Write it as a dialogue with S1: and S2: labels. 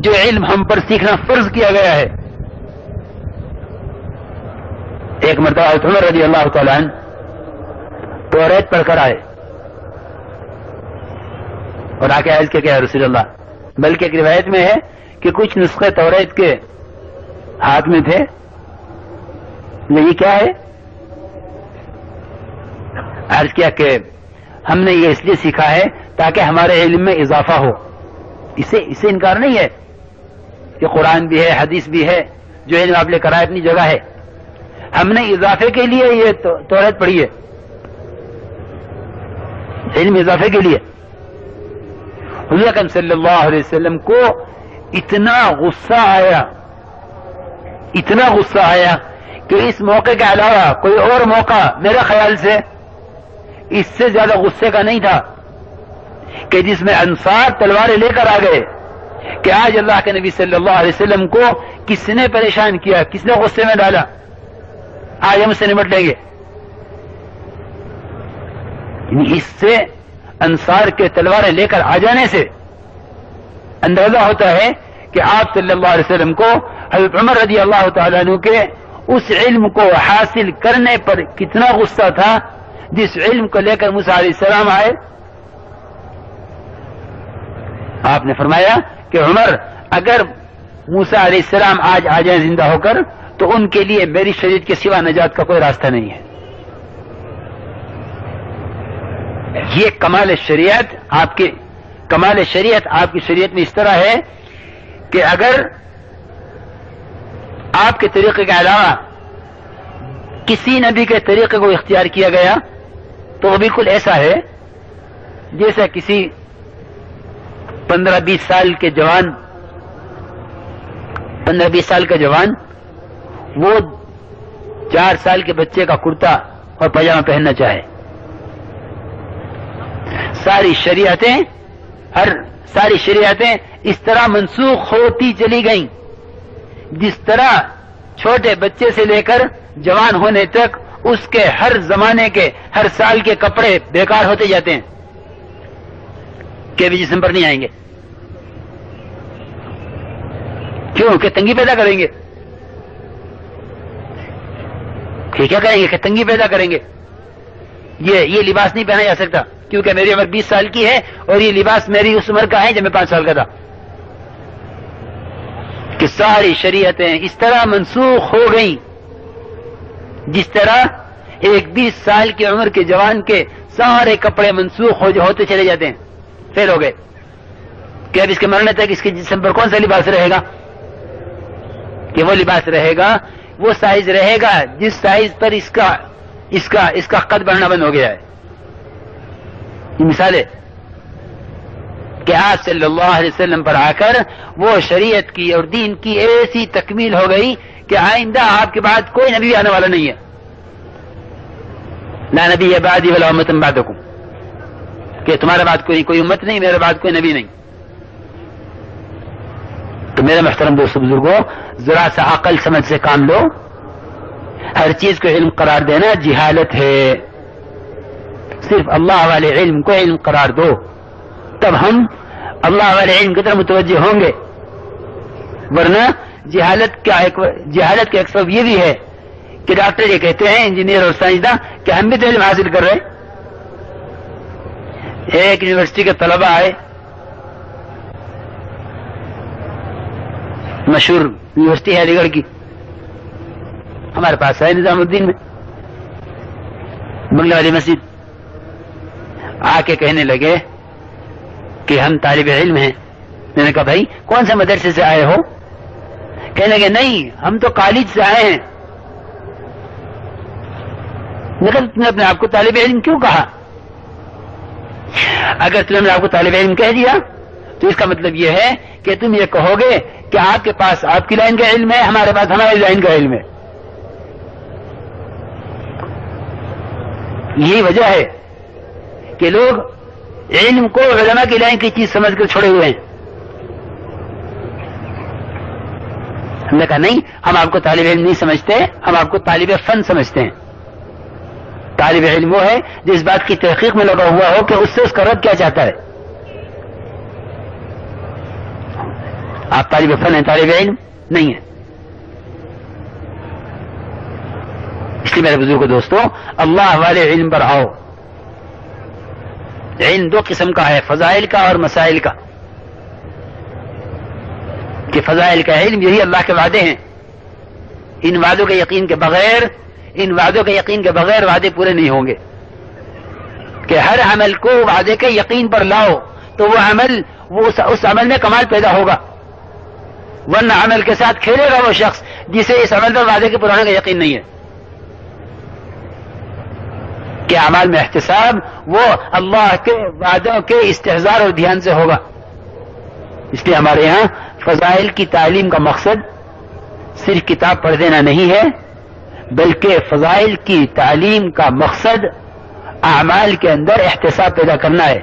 S1: جو علم ہم پر سیکھنا فرض کیا گیا ہے. ایک مرتبہ حضرت عمر رضی اللہ تعالیٰ عنہ توریت پڑھ کر آئے اور آ کے عرض کیا کہ رسول اللہ، بلکہ ایک روایت میں ہے کہ کچھ نسخے توریت کے ہاتھ میں تھے، یہ کیا ہے؟ عرض کیا کہ ہم نے یہ اس لیے سیکھا ہے تاکہ ہمارے علم میں اضافہ ہو. اسے انکار نہیں ہے کہ قرآن بھی ہے، حدیث بھی ہے، جو علم آپ لے کر آئے اپنی جگہ ہے. ہم نے اضافے کے لیے یہ توریت پڑھی ہے، علم اضافے کے لیے. حضور اکرم صلی اللہ علیہ وسلم کو اتنا غصہ آیا کہ اس موقع کے علاوہ کوئی اور موقع میرے خیال سے اس سے زیادہ غصے کا نہیں تھا کہ جس میں انصار تلواریں لے کر آ گئے کہ آج اللہ کے نبی صلی اللہ علیہ وسلم کو کس نے پریشان کیا، کس نے غصے میں ڈالا، آج ہم اس سے نمٹ لیں گے. اس سے انصار کے تلواریں لے کر آ جانے سے اندازہ ہوتا ہے کہ آپ صلی اللہ علیہ وسلم کو حضرت عمر رضی اللہ تعالیٰ عنہ کے اس علم کو حاصل کرنے پر کتنا غصہ تھا جس علم کو لے کر موسیٰ علیہ السلام آئے. آپ نے فرمایا کہ عمر، اگر موسیٰ علیہ السلام آج آ جائیں زندہ ہو کر تو ان کے لیے میری شریعت کے سوا نجات کا کوئی راستہ نہیں ہے. یہ کمال شریعت آپ کی شریعت میں اس طرح ہے کہ اگر آپ کے طریقے کے علاوہ کسی نبی کے طریقے کو اختیار کیا گیا تو وہ بالکل ایسا ہے جیسا کسی 15-20 سال کا جوان وہ 4 سال کے بچے کا کرتا اور پاجامہ پہننا چاہے. ساری شریعتیں اس طرح منسوخ ہوتی چلی گئیں جس طرح چھوٹے بچے سے لے کر جوان ہونے تک اس کے ہر زمانے کے ہر سال کے کپڑے بیکار ہوتے جاتے ہیں کہ بھی جسم پر نہیں آئیں گے. کیوں؟ کہ تنگی پیدا کریں گے. کیا کریں گے؟ کہ تنگی پیدا کریں گے. یہ لباس نہیں پہنا جا سکتا کیونکہ میری عمر 20 سال کی ہے اور یہ لباس میری اس عمر کا ہے جب میں 5 سال کا تھا. کہ ساری شریعتیں اس طرح منسوخ ہو گئیں جس طرح ایک 20 سال کی عمر کے جوان کے سارے کپڑے منسوخ ہوتے چلے جاتے ہیں، فیل ہو گئے. کہ اب اس کے مرنے تک اس کے جسم پر کون سا لباس رہے گا؟ کہ وہ لباس رہے گا، وہ سائز رہے گا جس سائز پر اس کا قد بڑھنا بند ہو گیا ہے. یہ مثال ہے کہ آپ صلی اللہ علیہ وسلم پر آ کر وہ شریعت کی اور دین کی ایسی تکمیل ہو گئی کہ آئندہ آپ کے بعد کوئی نبی آنے والا نہیں ہے. لا نبی بعدی ولا امۃ بعدکم، کہ تمہارے بعد کوئی امت نہیں، میرے بعد کوئی نبی نہیں. تو میرے محترم دوستو بزرگوں، ذرا سا عقل سمجھ سے کام لو. ہر چیز کو علم قرار دینا جہالت ہے. صرف اللہ والے علم کو علم قرار دو، تب ہم اللہ والے علم کی طرف متوجہ ہوں گے. ورنہ جہالت کا ایک سبب یہ بھی ہے کہ ڈاکٹر یہ کہتے ہیں، انجینئر اور سائنسداں، کہ ہم بھی تو علم حاصل کر رہے. ایک یونیورسٹی کے طلبہ آئے، مشہور یونیورسٹی ہے علی گڑھ کی، ہمارے پاس ہے نظام الدین میں بنگلہ والی مسجد. آ کے کہنے لگے کہ ہم طالب علم ہیں. میں نے کہا بھائی کون سے مدرسے سے آئے ہو؟ کہنے لگے نہیں ہم تو کالج سے آئے ہیں. لیکن تم نے اپنے آپ کو طالب علم کیوں کہا؟ اگر تم نے آپ کو طالب علم کہہ دیا تو اس کا مطلب یہ ہے کہ تم یہ کہو گے کہ آپ کے پاس آپ کی لائن کا علم ہے، ہمارے پاس ہماری لائن کا علم ہے. یہی وجہ ہے کہ لوگ علم کو علماء کی لائن کی چیز سمجھ کر چھوڑے ہوئے ہیں. ہم نے کہا نہیں، ہم آپ کو طالب علم نہیں سمجھتے، ہم آپ کو طالب فن سمجھتے ہیں. طالب علم وہ ہے جو اس بات کی تحقیق میں لگا ہوا ہو کہ اس سے اس کا رب کیا چاہتا ہے. آپ طالب فن ہیں، طالب علم نہیں ہے. اس لیے میرے بزرگ دوستوں، اللہ والے علم پر آؤ. علم دو قسم کا ہے، فضائل کا اور مسائل کا. کہ فضائل کا علم یہی اللہ کے وعدے ہیں، ان وعدوں کے یقین کے بغیر وعدے پورے نہیں ہوں گے. کہ ہر عمل کو وعدے کے یقین پر لاؤ تو وہ عمل، اس عمل میں کمال پیدا ہوگا. ورنہ عمل کے ساتھ کھیلے گا وہ شخص جسے اس عمل پر وعدے کے پرانے کا یقین نہیں ہے. کہ اعمال میں احتساب وہ اللہ کے وعدوں کے استحضار اور دھیان سے ہوگا. اس لیے ہمارے یہاں فضائل کی تعلیم کا مقصد صرف کتاب پڑھ دینا نہیں ہے، بلکہ فضائل کی تعلیم کا مقصد اعمال کے اندر احتساب پیدا کرنا ہے.